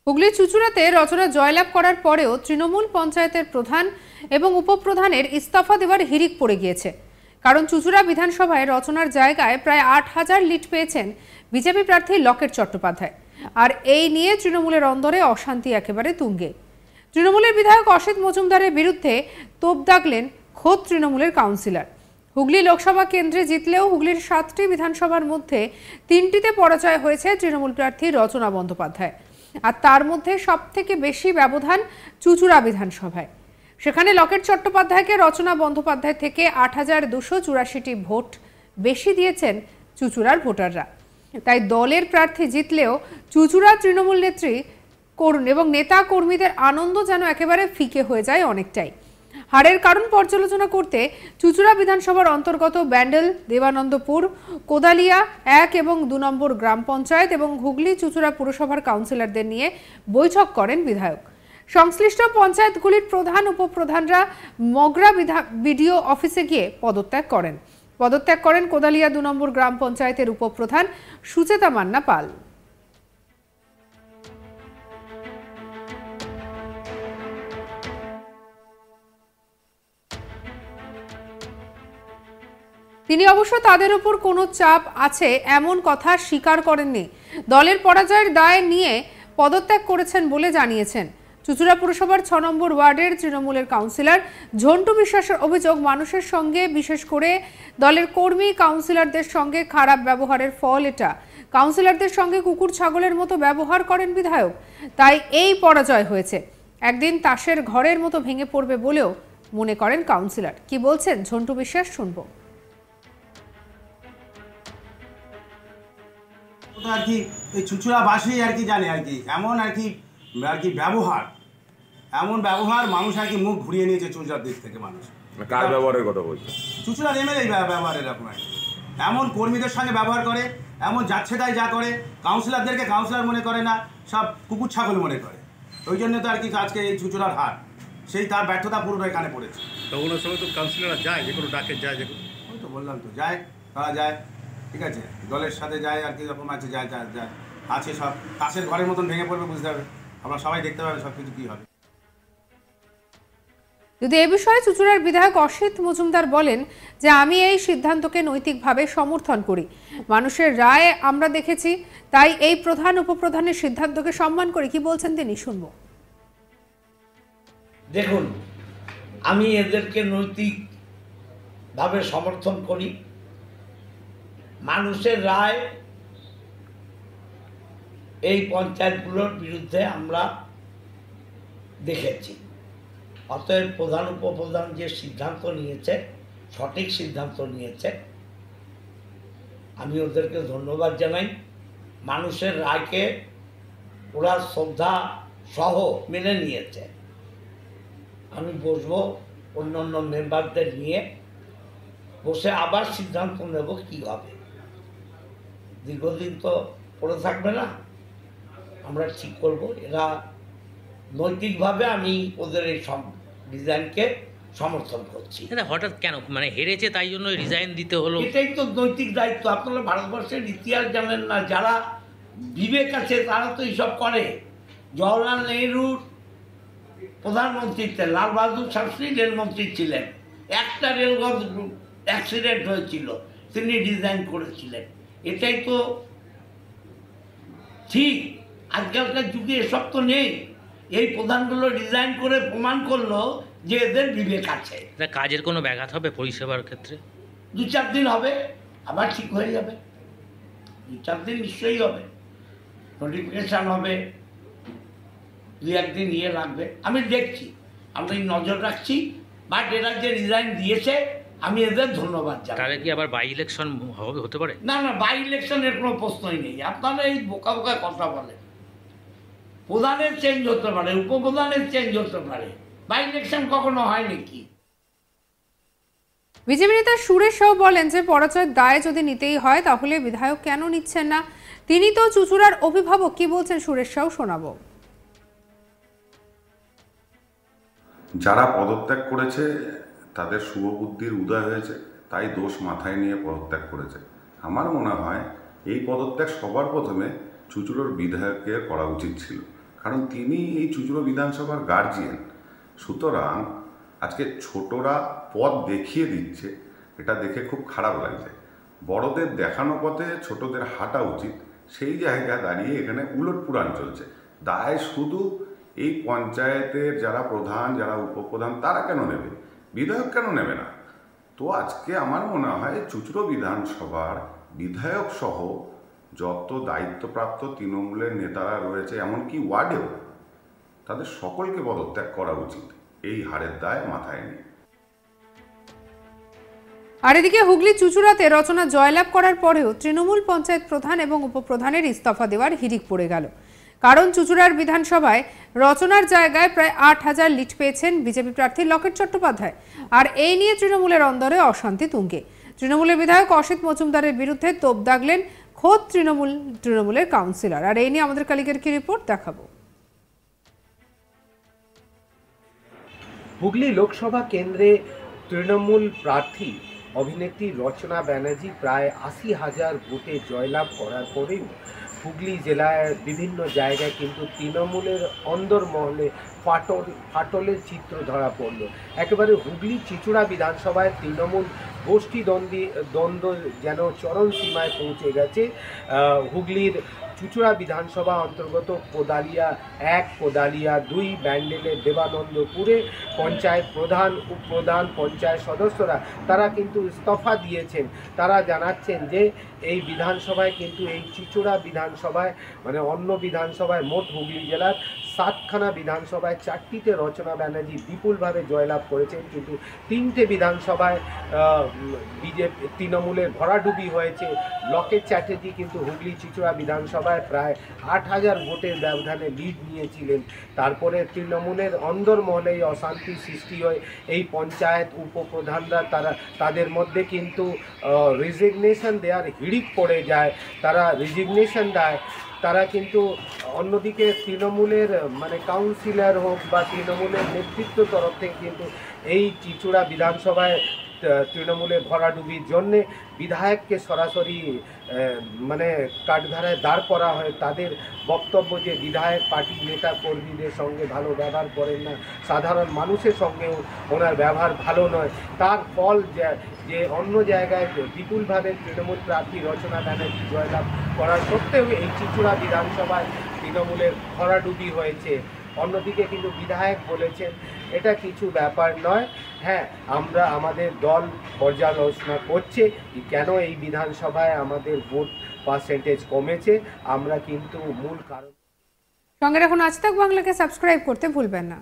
হুগলির চুঁচুড়াতে রচনা জয়লাভ করার পরেও তৃণমূল পঞ্চায়েতের প্রধান এবং উপপ্রধানের ইস্তফা দেওয়ার হিড়িক পড়ে গিয়েছে। কারণ চুঁচুড়া বিধানসভায় রচনার জায়গায় প্রায় ৮,০০০ লিড পেয়েছেন বিজেপি প্রার্থী লকেট চট্টোপাধ্যায়। আর এই নিয়ে তৃণমূলের অন্দরে অশান্তি একেবারে তুঙ্গে। তৃণমূলের বিধায়ক অসিত মজুমদারের বিরুদ্ধে তোপ দাগলেন খোদ তৃণমূলের কাউন্সিলর। হুগলি লোকসভা কেন্দ্রে জিতলেও হুগলির ৭টি বিধানসভার মধ্যে ৩টিতে পরাজয় হয়েছে তৃণমূল প্রার্থী রচনা বন্দ্যোপাধ্যায়। আর তার মধ্যে সবথেকে বেশি ব্যবধান চুঁচুড়া বিধানসভায়। সেখানে লকেট চট্টোপাধ্যায়কে রচনা বন্দ্যোপাধ্যায় থেকে ৮,২৮৪টি ভোট বেশি দিয়েছেন চুঁচুড়ার ভোটাররা। তাই দলের প্রার্থী জিতলেও চুঁচুড়া তৃণমূল নেত্রী এবং নেতা কর্মীদের আনন্দ যেন একেবারে ফিকে হয়ে যায় অনেকটাই। হারের কারণ পর্যালোচনা করতে চুঁচুড়া বিধানসভার অন্তর্গত ব্যান্ডেল, দেবানন্দপুর, কোদালিয়া ১ এবং ২ নম্বর গ্রাম পঞ্চায়েত এবং হুগলি চুঁচুড়া পুরসভার কাউন্সিলরদের নিয়ে বৈঠক করেন বিধায়ক। সংশ্লিষ্ট পঞ্চায়েতগুলির প্রধান উপপ্রধানরা মগরা বিডিও অফিসে গিয়ে পদত্যাগ করেন কোদালিয়া ২ নম্বর গ্রাম পঞ্চায়েতের উপপ্রধান সুচেতা মান্না পাল। তিনি অবশ্য তাদের উপর কোনো চাপ আছে এমন কথা স্বীকার করেননি। দলের পরাজয়ের দায় নিয়ে পদত্যাগ করেছেন বলে জানিয়েছেন। চুঁচুড়া পুরসভার ৬ নম্বর ওয়ার্ডের তৃণমূলের কাউন্সিলর ঝন্টু বিশ্বাসের অভিযোগ, মানুষের সঙ্গে বিশেষ করে দলের কর্মী কাউন্সিলরদের সঙ্গে খারাপ ব্যবহারের ফল এটা। কাউন্সিলরদের সঙ্গে কুকুর ছাগলের মতো ব্যবহার করেন বিধায়ক, তাই এই পরাজয় হয়েছে। একদিন তাসের ঘরের মতো ভেঙে পড়বে বলেও মনে করেন কাউন্সিলর। কি বলছেন ঝন্টু বিশ্বাস, শুনবো। আর কি এই চুঁচুড়াবাসী আর কি জানে আর কি এমন আর কি এমন ব্যবহার মানুষ আর কি মুখ ঘুরিয়ে নিয়েছে চুঁচুড়ার দিক থেকে। মানুষ কার ব্যবহারের কথা বলছে? চুঁচুড়ার এমএলএ ব্যবহার এরকম আর কি, এমন কর্মীদের সঙ্গে ব্যবহার করে, এমন যাচ্ছে তাই যা করে, কাউন্সিলরদেরকে কাউন্সিলর মনে করে না, সব কুকুর ছাগল মনে করে। ওই জন্য তো আর কি আজকে এই চুঁচুড়ার হার, সেই তার ব্যর্থতা পুরো এখানে পড়েছে। তো ওনার সঙ্গে তো কাউন্সিলররা যায়, যে কোনো ডাকে যায়, যে ওই তো বললাম তো যায়, তারা যায়, ঠিক আছে, দলের সাথে যায় আর কি, রকম আছে যায় আছে, সব তাসের ঘরের মতন ভেঙে পড়বে, বুঝতে হবে, আমরা সবাই দেখতে পাবে সব কিছু কী হবে। যদি এ বিষয়ে চুঁচুড়ার বিধায়ক অসিত মজুমদার বলেন যে আমি এই সিদ্ধান্তকে নৈতিকভাবে সমর্থন করি, মানুষের রায় আমরা দেখেছি, তাই এই প্রধান উপপ্রধানের সিদ্ধান্তকে সম্মান করি। কি বলছেন তিনি, শুনবো। দেখুন, আমি এদেরকে নৈতিকভাবে সমর্থন করি। মানুষের রায় এই পঞ্চায়েতগুলোর বিরুদ্ধে আমরা দেখেছি। অতএব প্রধান উপপ্রধান যে সিদ্ধান্ত নিয়েছে, সঠিক সিদ্ধান্ত নিয়েছে, আমি ওদেরকে ধন্যবাদ জানাই। মানুষের রায়কে ওরা শ্রদ্ধা সহ মেনে নিয়েছে। আমি বসবো অন্যান্য মেম্বারদের নিয়ে, বসে আবার সিদ্ধান্ত নেব কী হবে। দীর্ঘদিন তো পড়ে থাকবে না, আমরা ঠিক করব। এরা নৈতিকভাবে আমি ওদের এই ডিজাইনকে সমর্থন করছি। হঠাৎ কেন মানে হেরেছে তাই জন্য রিজাইন দিতে হলো? এটাই তো নৈতিক দায়িত্ব। আপনারা ভারতবর্ষের ইতিহাস জানেন না, যারা বিবেক আছে তারা তো এইসব করে। জওহরলাল নেহরুর প্রধানমন্ত্রী ছিলেন, লাল বাহাদুর শাস্ত্রী রেলমন্ত্রী ছিলেন, একটা রেলপথ অ্যাক্সিডেন্ট হয়েছিল, তিনি ডিজাইন করেছিলেন। এটাই তো ঠিক। আজকালকার যুগে এসব তো নেই। এই প্রধানগুলো ডিজাইন করে প্রমাণ করলো যে এদের বিবেক আছে। কাজের কোনো ব্যাঘাত হবে পরিষেবার ক্ষেত্রে? 2-4 দিন হবে, আবার ঠিক হয়ে যাবে। 2-4 দিন নিশ্চয়ই হবে, নোটিফিকেশান হবে, 2-1 দিন লাগবে। আমি দেখছি, আমরা নজর রাখছি। বাট এরা যে রিজাইন দিয়েছে, আমি এদের ধন্যবাদ জানাই। তাহলে কি আবার বাই ইলেকশন হতে পারে? না, বাই ইলেকশনের কোনো প্রশ্নই নেই। আপনারা এই বোকা কথা বলেন। প্রধানের চেঞ্জ হতে পারে, উপপ্রধানের চেঞ্জ হতে পারে, বাই ইলেকশন কখনো হয় নাকি? বিজেপি নেতা সুরেশ সাউ বলেন যে পরাজয়ের দায় যদি নিতেই হয় তাহলে বিধায়ক কেন নিচ্ছেন না? তিনি তো চুঁচুড়ার অভিভাবক। কি বলছেন সুরেশ সাউ, শোনাবো। যারা পদত্যাগ করেছে তাদের শুভবুদ্ধির উদয় হয়েছে, তাই দোষ মাথায় নিয়ে পদত্যাগ করেছে। আমার মনে হয় এই পদত্যাগ সবার প্রথমে চুঁচুড়ার বিধায়কের করা উচিত ছিল, কারণ তিনি এই চুঁচুড়া বিধানসভার গার্জিয়ান। সুতরাং আজকে ছোটরা পথ দেখিয়ে দিচ্ছে, এটা দেখে খুব খারাপ লাগছে। বড়দের দেখানো পথে ছোটদের হাঁটা উচিত, সেই জায়গায় দাঁড়িয়ে এখানে উলটপুরাণ চলছে। দায় শুধু এই পঞ্চায়েতের যারা প্রধান, যারা উপপ্রধান, তারা কেন নেবে? বিধায়ক কেন নেবে না? তো আজকে আমার মনে হয় চুঁচুড়া বিধানসভার বিধায়ক সহ যত দায়িত্বপ্রাপ্ত তৃণমূলের নেতারা রয়েছে, এমনকি ওয়ার্ডেও, তাদের সকলকে পদত্যাগ করা উচিত এই হারের দায় মাথায় নিয়ে। আর এদিকে হুগলি চুঁচুড়াতে রচনা জয়লাভ করার পরেও তৃণমূল পঞ্চায়েত প্রধান এবং উপপ্রধানের ইস্তফা দেওয়ার হিড়িক পড়ে গেল। কারণ চুঁচুড়ার বিধানসভায় রচনার জায়গায় প্রায় ৮,০০০ লিড পেয়েছেন বিজেপি প্রার্থী লকেট চট্টোপাধ্যায়। আর এই নিয়ে তৃণমূলের অন্দরে অশান্তি তুঙ্গে। তৃণমূলের বিধায়ক অসিত মজুমদারের বিরুদ্ধে তোপ দাগলেন খোদ তৃণমূলের কাউন্সিলর। আর এই নিয়ে আমাদের কালিকের কি রিপোর্ট দেখাবো। হুগলি লোকসভা কেন্দ্রে তৃণমূল প্রার্থী অভিনেত্রী রচনা ব্যানার্জি প্রায় ৮০,০০০ ভোটে জয়লাভ করার পরেও হুগলি জেলার বিভিন্ন জায়গায় কিন্তু তৃণমূলের অন্দরমহলে ফাটলের চিত্র ধরা পড়ল। একেবারে হুগলি চুঁচুড়া বিধানসভায় তৃণমূল গোষ্ঠী দ্বন্দ্ব যেন চরম সীমায় পৌঁছে গেছে। হুগলির চুঁচুড়া বিধানসভা অন্তর্গত কোদালিয়া ১, কোদালিয়া ২, ব্যান্ডেলের দেবানন্দপুরে পঞ্চায়েত প্রধান, উপপ্রধান, পঞ্চায়েত সদস্যরা তারা কিন্তু ইস্তফা দিয়েছেন। তারা জানাচ্ছেন যে এই বিধানসভায় কিন্তু এই চুঁচুড়া বিধানসভায় মানে অন্য বিধানসভায় মোট হুগলি জেলার ৭খানা বিধানসভায় ৪টিতে রচনা ব্যানার্জি বিপুলভাবে জয়লাভ করেছেন, কিন্তু ৩টে বিধানসভায় বিজেপি তৃণমূলের ভরাডুবি হয়েছে। লকেট চ্যাটার্জি কিন্তু হুগলি চুঁচুড়া বিধানসভায় প্রায় ৮,০০০ ভোটের ব্যবধানে লিড নিয়েছিলেন। তারপরে তৃণমূলের অন্দরমহলেই অশান্তি সৃষ্টি হয়। এই পঞ্চায়েত উপপ্রধানরা তাদের মধ্যে কিন্তু রিজিগনেশন দেওয়ার হিড়িক পড়ে যায়। তারা রিজিগনেশন দেয়। তারা কিন্তু অন্যদিকে তৃণমূলের মানে কাউন্সিলর হোক বা তৃণমূলের নেতৃত্ব তরফ থেকে কিন্তু এই চুঁচুড়া বিধানসভায় তৃণমূলের ভরাডুবির জন্যে বিধায়ককে সরাসরি মানে কাঠধারায় দাঁড় করা হয়। তাদের বক্তব্য যে বিধায়ক পার্টির নেতা কর্মীদের সঙ্গে ভালো ব্যবহার করেন না, সাধারণ মানুষের সঙ্গেও ওনার ব্যবহার ভালো নয়। তার ফল যে অন্য জায়গায় বিপুলভাবে তৃণমূল প্রার্থী রচনা ব্যানার্জি জয়লাভ করার সত্ত্বেও এই চুঁচুড়া বিধানসভায় তৃণমূলের ভরাডুবি হয়েছে। অন্যদিকে কিন্তু বিধায়ক বলেছেন এটা কিছু ব্যাপার নয়। হ্যাঁ, আমরা আমাদের দল পর্যালোচনা করছে কেন এই বিধানসভায় আমাদের ভোট পার্সেন্টেজ কমেছে। আমরা কিন্তু মূল কারণ সঙ্গে রাখুন আজ তাক বাংলাকে সাবস্ক্রাইব করতে ভুলবেন না।